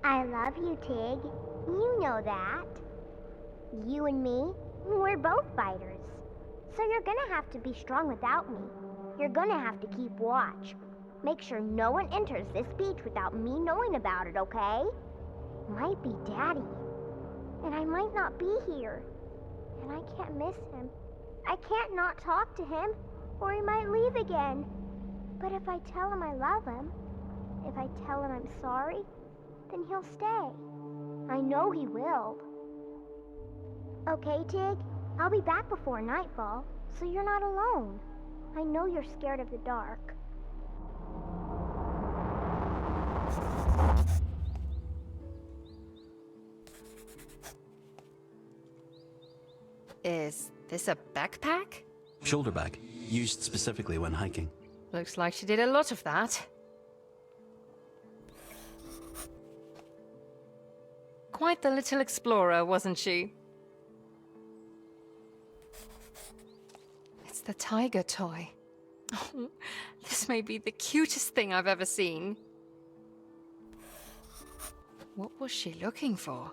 I love you, Tig. You know that. You and me, we're both fighters. So you're gonna have to be strong without me. You're gonna have to keep watch. Make sure no one enters this beach without me knowing about it, okay? Might be Daddy. And I might not be here. And I can't miss him. I can't not talk to him, or he might leave again. But if I tell him I love him, if I tell him I'm sorry, then he'll stay. I know he will. Okay, Tig? I'll be back before nightfall, so you're not alone. I know you're scared of the dark. Is this a backpack? Shoulder bag, used specifically when hiking. Looks like she did a lot of that. Quite the little explorer, wasn't she? It's the tiger toy. Oh, this may be the cutest thing I've ever seen. What was she looking for?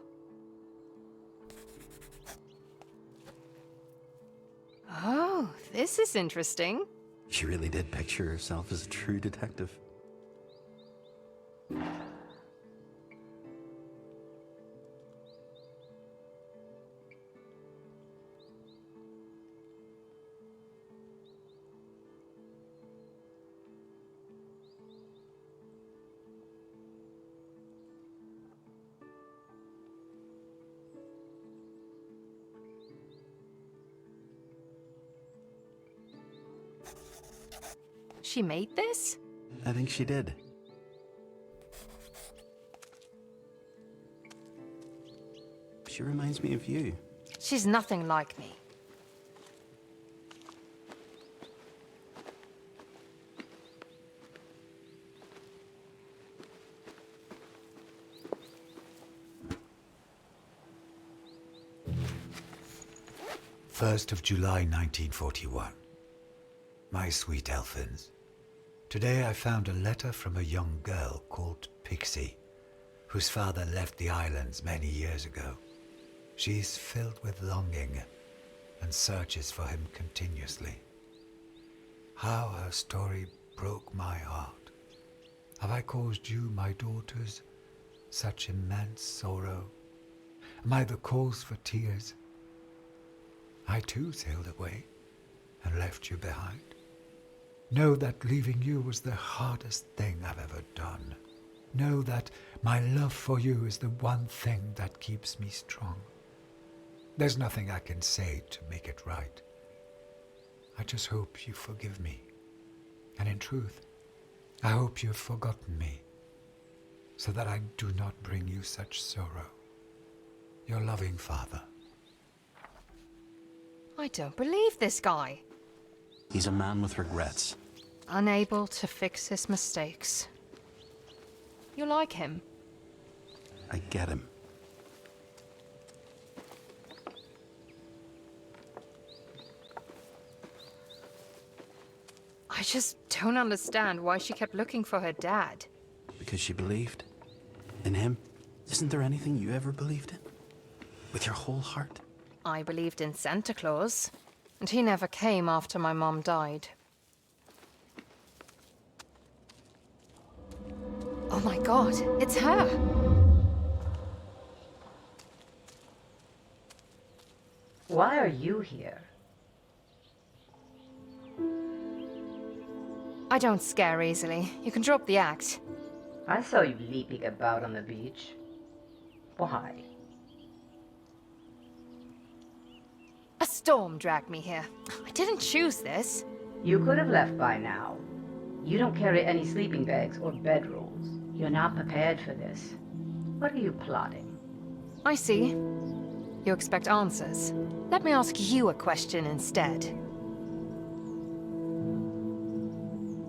Oh, this is interesting. She really did picture herself as a true detective. She made this? I think she did. She reminds me of you. She's nothing like me. First of July 1941. My sweet Elfins. Today I found a letter from a young girl called Pixie, whose father left the islands many years ago. She's filled with longing and searches for him continuously. How her story broke my heart. Have I caused you, my daughters, such immense sorrow? Am I the cause for tears? I too sailed away and left you behind. Know that leaving you was the hardest thing I've ever done. Know that my love for you is the one thing that keeps me strong. There's nothing I can say to make it right. I just hope you forgive me. And in truth, I hope you've forgotten me, so that I do not bring you such sorrow. Your loving father. I don't believe this guy. He's a man with regrets. Unable to fix his mistakes. You like him? I get him. I just don't understand why she kept looking for her dad. Because she believed in him. Isn't there anything you ever believed in? With your whole heart? I believed in Santa Claus, and he never came after my mom died. Oh my God, it's her! Why are you here? I don't scare easily. You can drop the act. I saw you leaping about on the beach. Why? A storm dragged me here. I didn't choose this. You could have left by now. You don't carry any sleeping bags or bedrolls. You're not prepared for this. What are you plotting? I see. You expect answers. Let me ask you a question instead.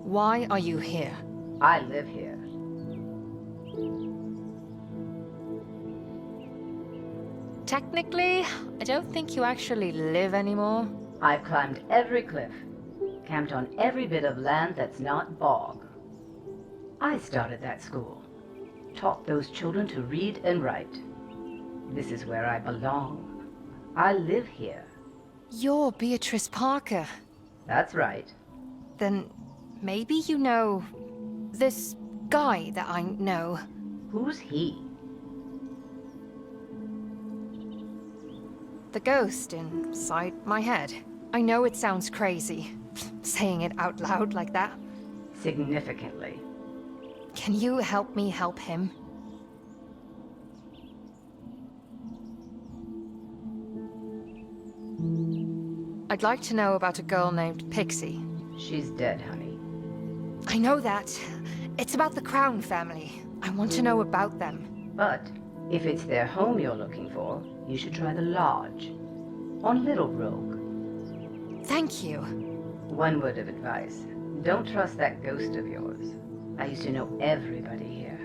Why are you here? I live here. Technically, I don't think you actually live anymore. I've climbed every cliff, camped on every bit of land that's not bog. I started that school. Taught those children to read and write. This is where I belong. I live here. You're Beatrice Parker. That's right. Then maybe you know this guy that I know. Who's he? The ghost inside my head. I know it sounds crazy, saying it out loud like that. Significantly. Can you help me help him? I'd like to know about a girl named Pixie. She's dead, honey. I know that. It's about the Crown family. I want to know about them. But if it's their home you're looking for, you should try the lodge. On Little Rogue. Thank you. One word of advice. Don't trust that ghost of yours. I used to know everybody here.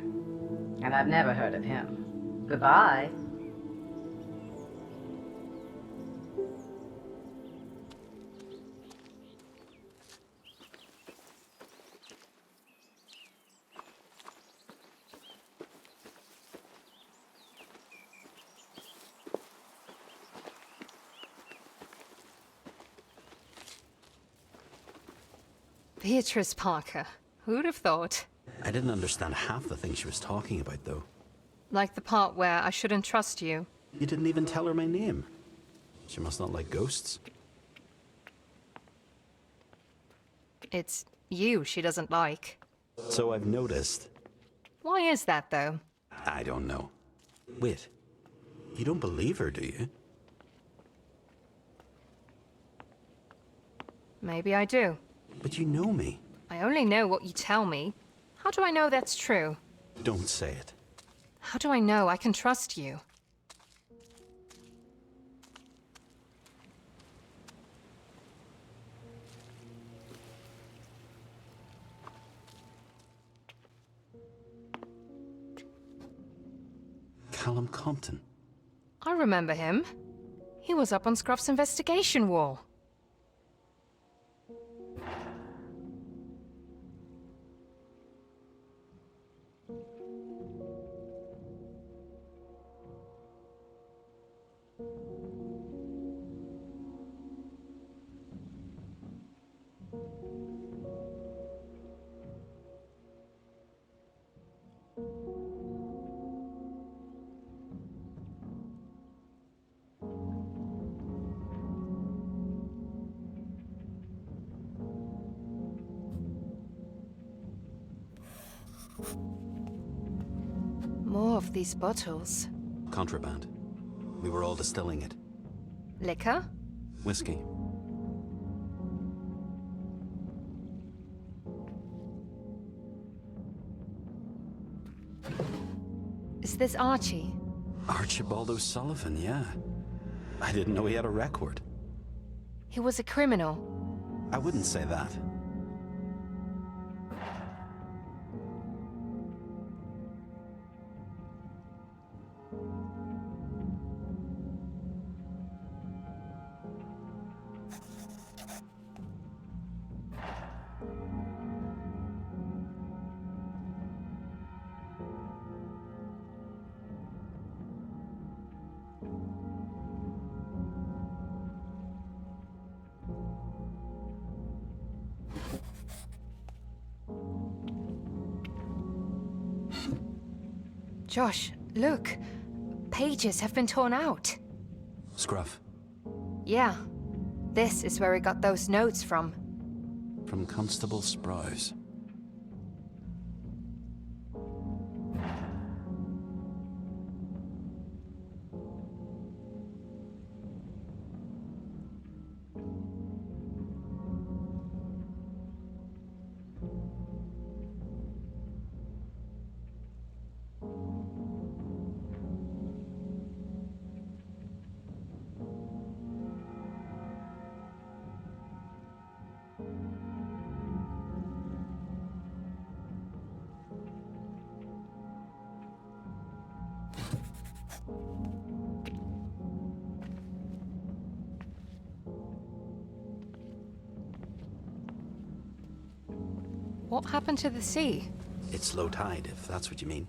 And I've never heard of him. Goodbye. Beatrice Parker. Who'd have thought? I didn't understand half the things she was talking about, though. Like the part where I shouldn't trust you. You didn't even tell her my name. She must not like ghosts. It's you she doesn't like. So I've noticed. Why is that, though? I don't know. Wait. You don't believe her, do you? Maybe I do. But you know me. I only know what you tell me. How do I know that's true? Don't say it. How do I know I can trust you? Callum Compton. I remember him. He was up on Scruff's investigation wall. More of these bottles. Contraband. We were all distilling it. Liquor? Whiskey. Is this Archie? Archibald O'Sullivan, yeah. I didn't know he had a record. He was a criminal. I wouldn't say that. Josh, look. Pages have been torn out. Scruff. Yeah. This is where he got those notes from. From Constable Sprouse. What happened to the sea? It's low tide, if that's what you mean.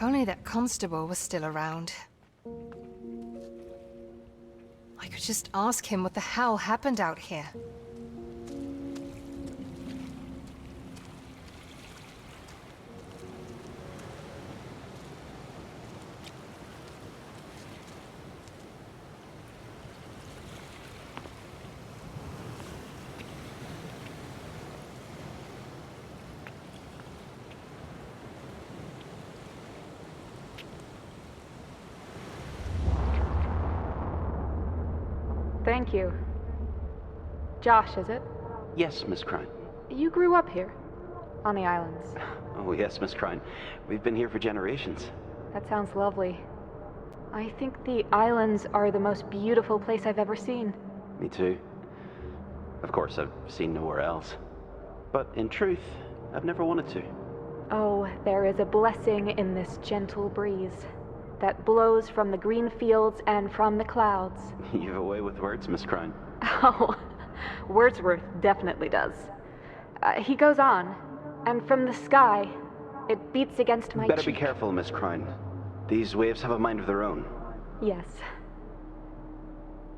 If only that constable was still around. I could just ask him what the hell happened out here. Thank you. Josh, is it? Yes, Miss Crine. You grew up here, on the islands. Oh, yes, Miss Crine. We've been here for generations. That sounds lovely. I think the islands are the most beautiful place I've ever seen. Me too. Of course, I've seen nowhere else. But in truth, I've never wanted to. Oh, there is a blessing in this gentle breeze that blows from the green fields and from the clouds. You've a way with words, Miss Crine. Oh, Wordsworth definitely does. He goes on, and from the sky, it beats against my Better cheek. be careful, Miss Crine. These waves have a mind of their own. Yes.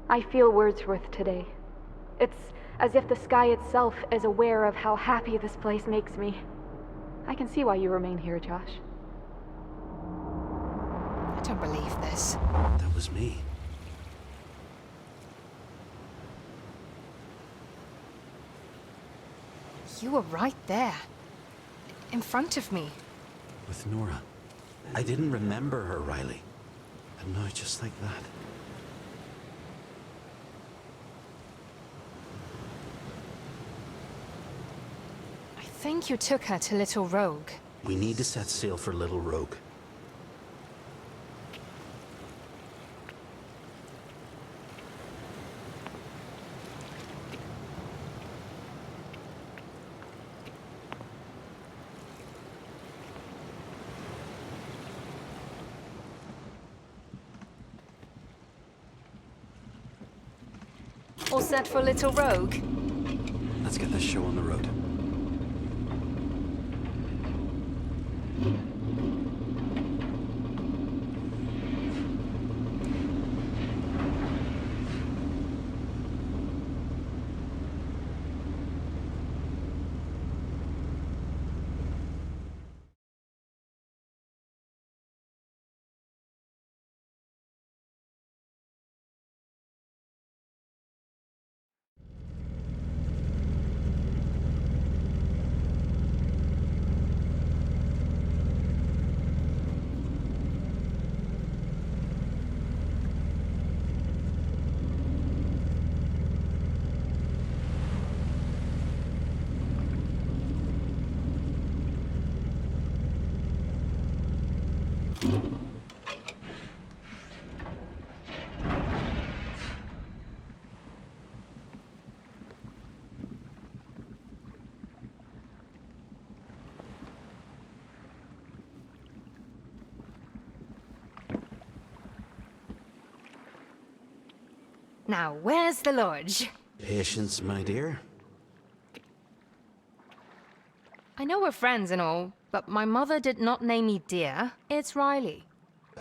I feel Wordsworth today. It's as if the sky itself is aware of how happy this place makes me. I can see why you remain here, Josh. I don't believe this. That was me. You were right there. In front of me. With Nora. I didn't remember her, Riley. And now just like that. I think you took her to Little Rogue. We need to set sail for Little Rogue. All set for Little Rogue? Let's get this show on the road. Now, where's the lodge? Patience, my dear. I know we're friends and all, but my mother did not name me dear. It's Riley.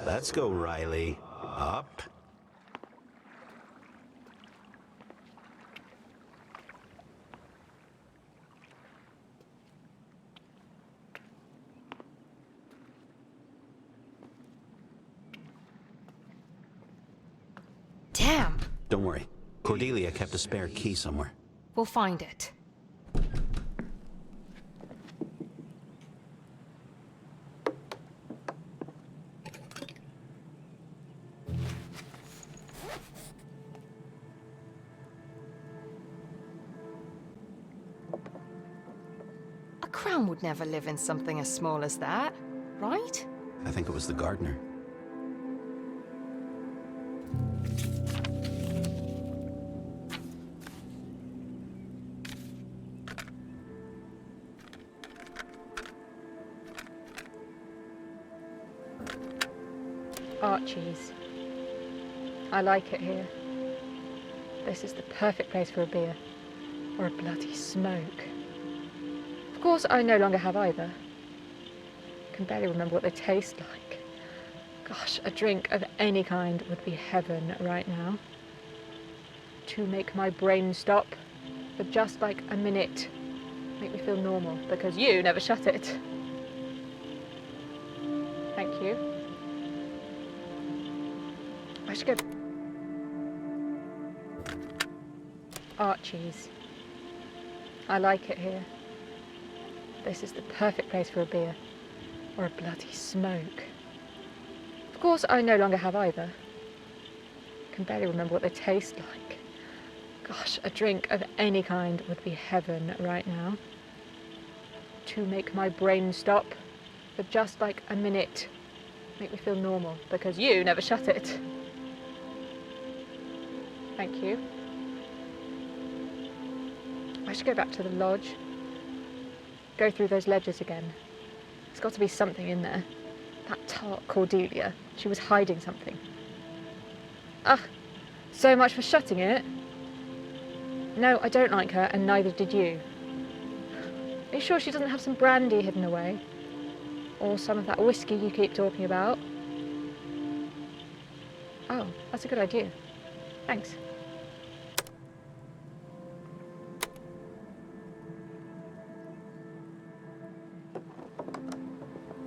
Let's go, Riley. Up. Damn! Don't worry. Cordelia kept a spare key somewhere. We'll find it. A crown would never live in something as small as that, right? I think it was the gardener. Archie's. I like it here. This is the perfect place for a beer. Or a bloody smoke. Of course, I no longer have either. Can barely remember what they taste like. Gosh, a drink of any kind would be heaven right now. To make my brain stop for just like a minute. Make me feel normal, because you never shut it. Thank you. I should go... Archie's. I like it here. This is the perfect place for a beer. Or a bloody smoke. Of course, I no longer have either. Can barely remember what they taste like. Gosh, a drink of any kind would be heaven right now. To make my brain stop for just like a minute. Make me feel normal, because you never shut it. Thank you. I should go back to the lodge. Go through those ledgers again. There's got to be something in there. That tart Cordelia. She was hiding something. Ah, so much for shutting it. No, I don't like her, and neither did you. Are you sure she doesn't have some brandy hidden away? Or some of that whiskey you keep talking about? Oh, that's a good idea. Thanks.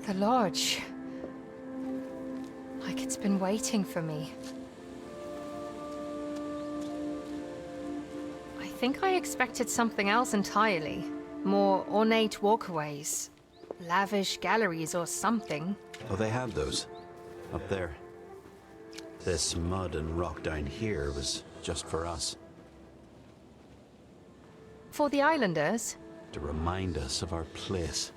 The lodge. Like it's been waiting for me. I think I expected something else entirely. More ornate walkways. Lavish galleries or something. Oh, they had those. Up there. This mud and rock down here was just for us. For the islanders? To remind us of our place.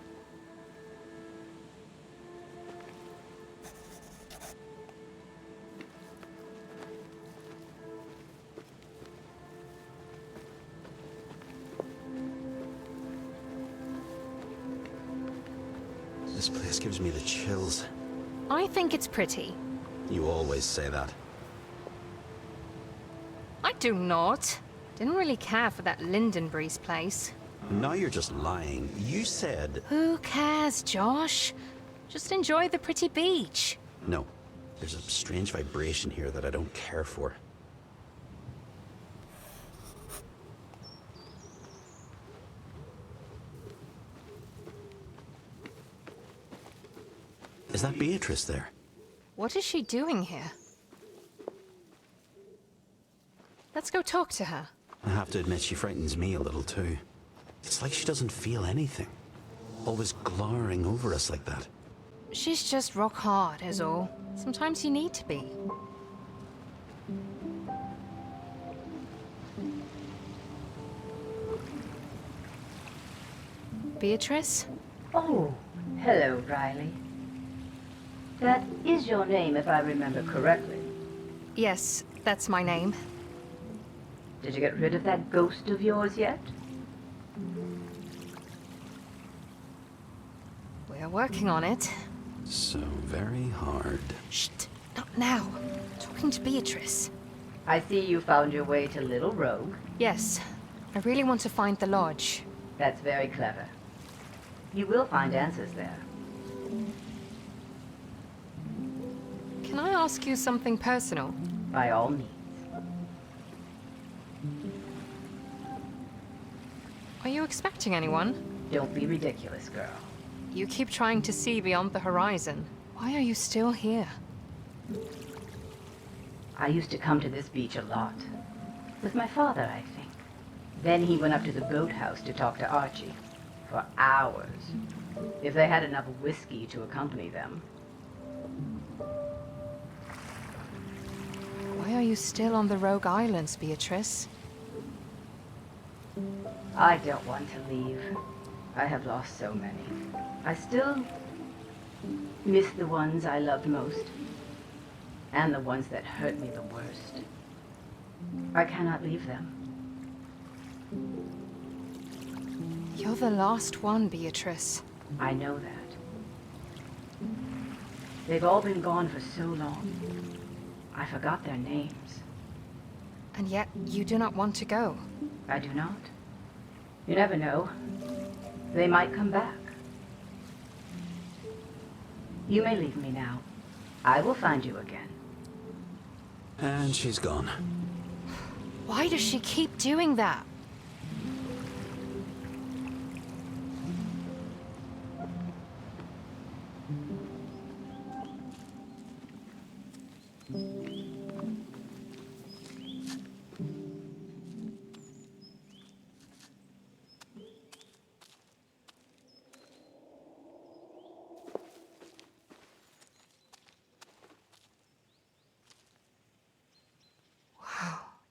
This place gives me the chills. I think it's pretty. You always say that. I do not. Didn't really care for that Lindenbury's place. Now you're just lying. You said... Who cares, Josh? Just enjoy the pretty beach. No. There's a strange vibration here that I don't care for. Is that Beatrice there? What is she doing here? Let's go talk to her. I have to admit she frightens me a little too. It's like she doesn't feel anything. Always glowering over us like that. She's just rock hard, is all. Sometimes you need to be. Beatrice? Oh, hello, Riley. That is your name, if I remember correctly. Yes, that's my name. Did you get rid of that ghost of yours yet? We're working on it. So very hard. Shh, not now. Talking to Beatrice. I see you found your way to Little Rogue. Yes, I really want to find the lodge. That's very clever. You will find answers there. Can I ask you something personal? By all means. Are you expecting anyone? Don't be ridiculous, girl. You keep trying to see beyond the horizon. Why are you still here? I used to come to this beach a lot. With my father, I think. Then he went up to the boathouse to talk to Archie. For hours. If they had enough whiskey to accompany them. Why are you still on the Rogue Islands, Beatrice? I don't want to leave. I have lost so many. I still miss the ones I loved most. And the ones that hurt me the worst. I cannot leave them. You're the last one, Beatrice. I know that. They've all been gone for so long. I forgot their names. And yet, you do not want to go. I do not. You never know. They might come back. You may leave me now. I will find you again. And she's gone. Why does she keep doing that?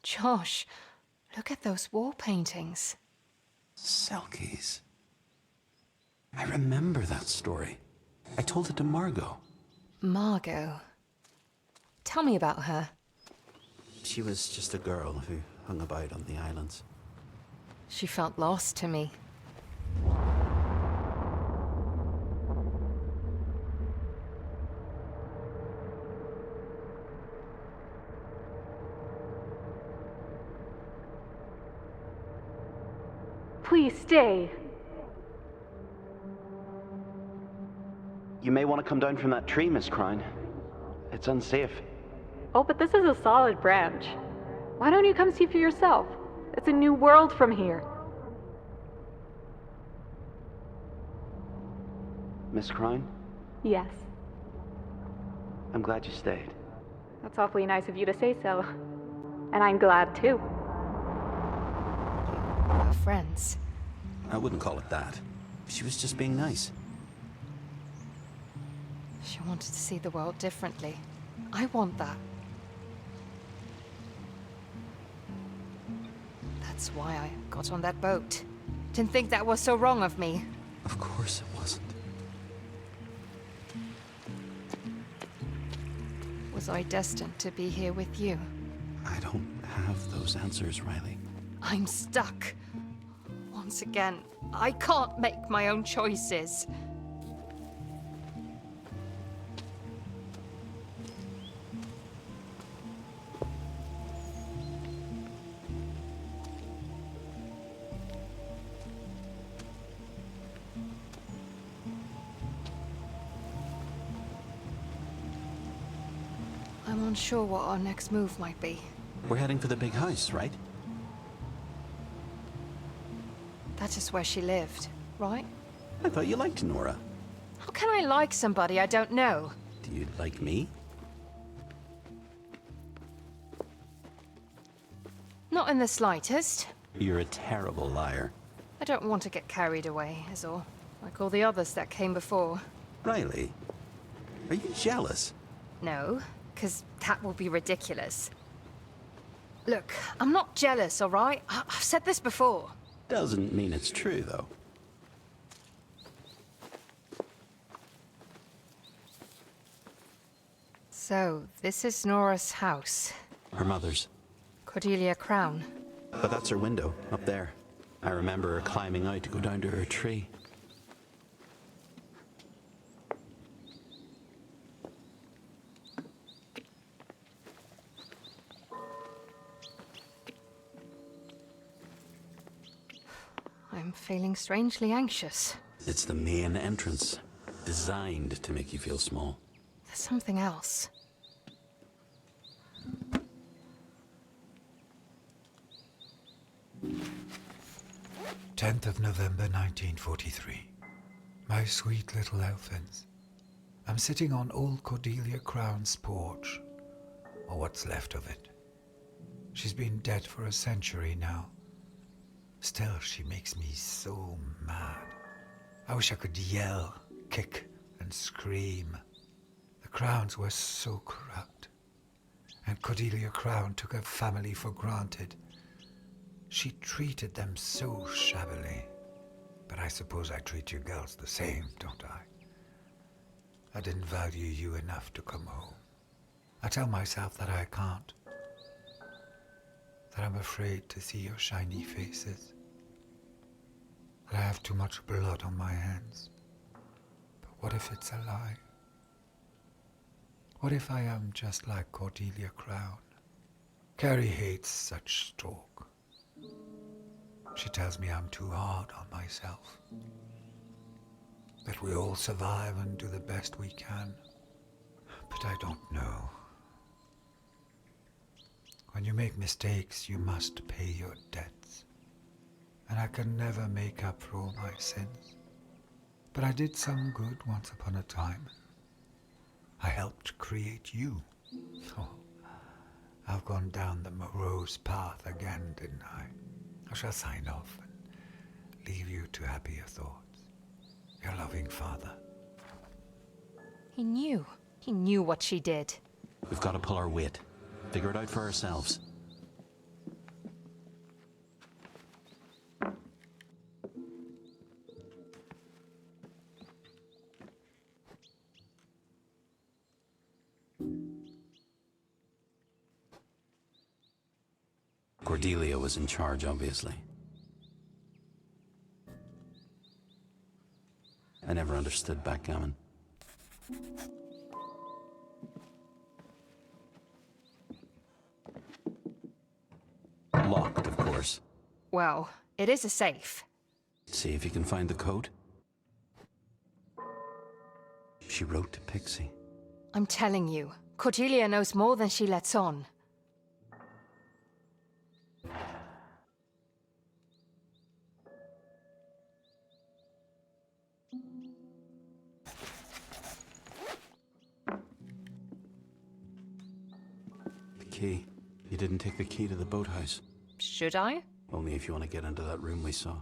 Josh, look at those wall paintings. Selkies. I remember that story. I told it to Margot. Margot. Tell me about her. She was just a girl who hung about on the islands. She felt lost to me. Please stay. You may want to come down from that tree, Miss Crown. It's unsafe. Oh, but this is a solid branch. Why don't you come see for yourself? It's a new world from here. Miss Crown, Yes, I'm glad you stayed. that's awfully nice of you to say so. And I'm glad too. We're friends. I wouldn't call it that. She was just being nice. She wanted to see the world differently. I want that. That's why I got on that boat. Didn't think that was so wrong of me. Of course it wasn't. Was I destined to be here with you? I don't have those answers, Riley. I'm stuck. Once again, I can't make my own choices. I'm unsure what our next move might be. We're heading for the big house, right? That is where she lived, right? I thought you liked Nora. How can I like somebody I don't know? Do you like me? Not in the slightest. You're a terrible liar. I don't want to get carried away, is all. Like all the others that came before. Riley, are you jealous? No, because that will be ridiculous. Look, I'm not jealous, all right? I've said this before. Doesn't mean it's true, though. So, this is Nora's house. Her mother's. Cordelia Crown. But that's her window, up there. I remember her climbing out to go down to her tree. I'm feeling strangely anxious. It's the main entrance, designed to make you feel small. There's something else. "10th of November 1943. My sweet little Elfins. I'm sitting on old Cordelia Crown's porch, or what's left of it. She's been dead for a century now. Still, she makes me so mad. I wish I could yell, kick, and scream. The Crowns were so corrupt, and Cordelia Crown took her family for granted. She treated them so shabbily. But I suppose I treat you girls the same, don't I? I didn't value you enough to come home. I tell myself that I can't. That I'm afraid to see your shiny faces. That I have too much blood on my hands. But what if it's a lie? What if I am just like Cordelia Crown? Carrie hates such talk. She tells me I'm too hard on myself. that we all survive and do the best we can. But I don't know. When you make mistakes, you must pay your debts. And I can never make up for all my sins. But I did some good once upon a time. I helped create you. Oh, I've gone down the morose path again, didn't I? I shall sign off and leave you to happier thoughts. Your loving father. He knew. He knew what she did. We've got to pull our weight. Figure it out for ourselves. Cordelia was in charge, obviously. I never understood backgammon. Locked, of course. Well, it is a safe. See if you can find the code. She wrote to Pixie. I'm telling you, Cordelia knows more than she lets on. The key. You didn't take the key to the boathouse. Should I? Only if you want to get into that room we saw.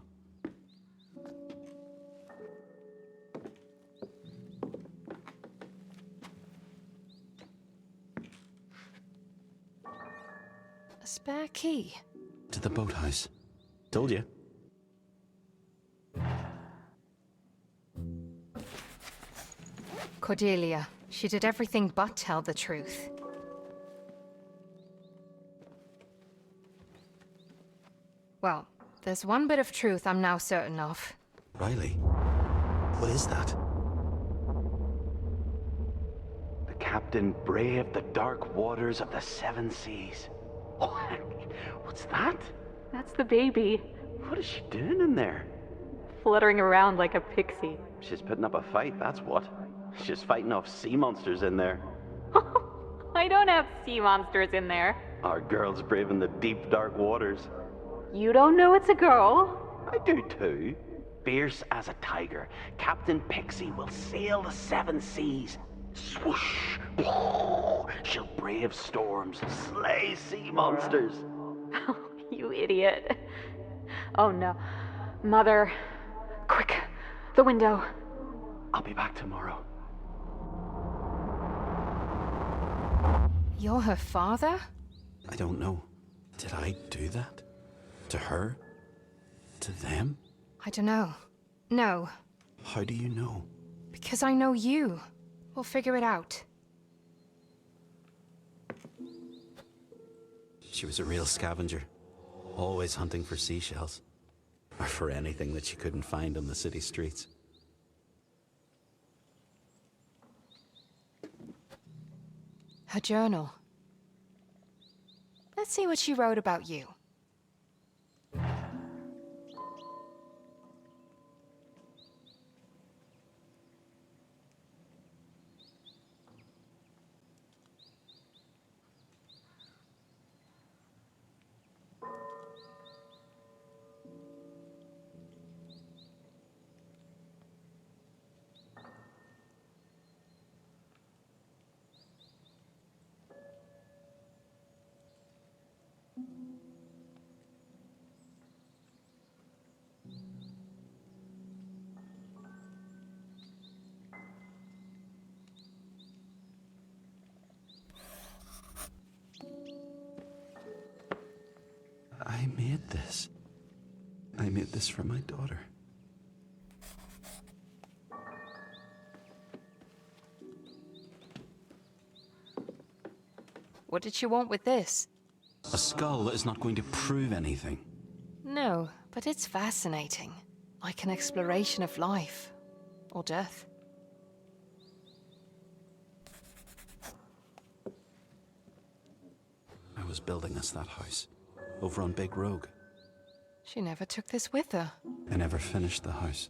A spare key? To the boathouse. Told you. Cordelia. She did everything but tell the truth. Well, there's one bit of truth I'm now certain of. Riley? What is that? The captain braved the dark waters of the seven seas. Oh, what's that? That's the baby, What is she doing in there? fluttering around like a pixie. She's putting up a fight, that's what. She's fighting off sea monsters in there. I don't have sea monsters in there. Our girl's braving the deep, dark waters. You don't know it's a girl? I do too. Fierce as a tiger, Captain Pixie will sail the seven seas. Swoosh! She'll brave storms, slay sea monsters. You idiot. Oh no. Mother. Quick, the window. I'll be back tomorrow. You're her father? I don't know. Did I do that? To her? To them? I don't know. No, How do you know? because I know you. We'll figure it out. She was a real scavenger. Always hunting for seashells. Or for anything that she couldn't find on the city streets. Her journal. Let's see what she wrote about you. I made this. I made this for my daughter. What did she want with this? A skull that is not going to prove anything. No, but it's fascinating. Like an exploration of life. Or death. I was building us that house. Over on Big Rogue. She never took this with her. I never finished the house.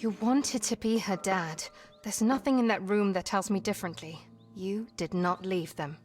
You wanted to be her dad. There's nothing in that room that tells me differently. You did not leave them.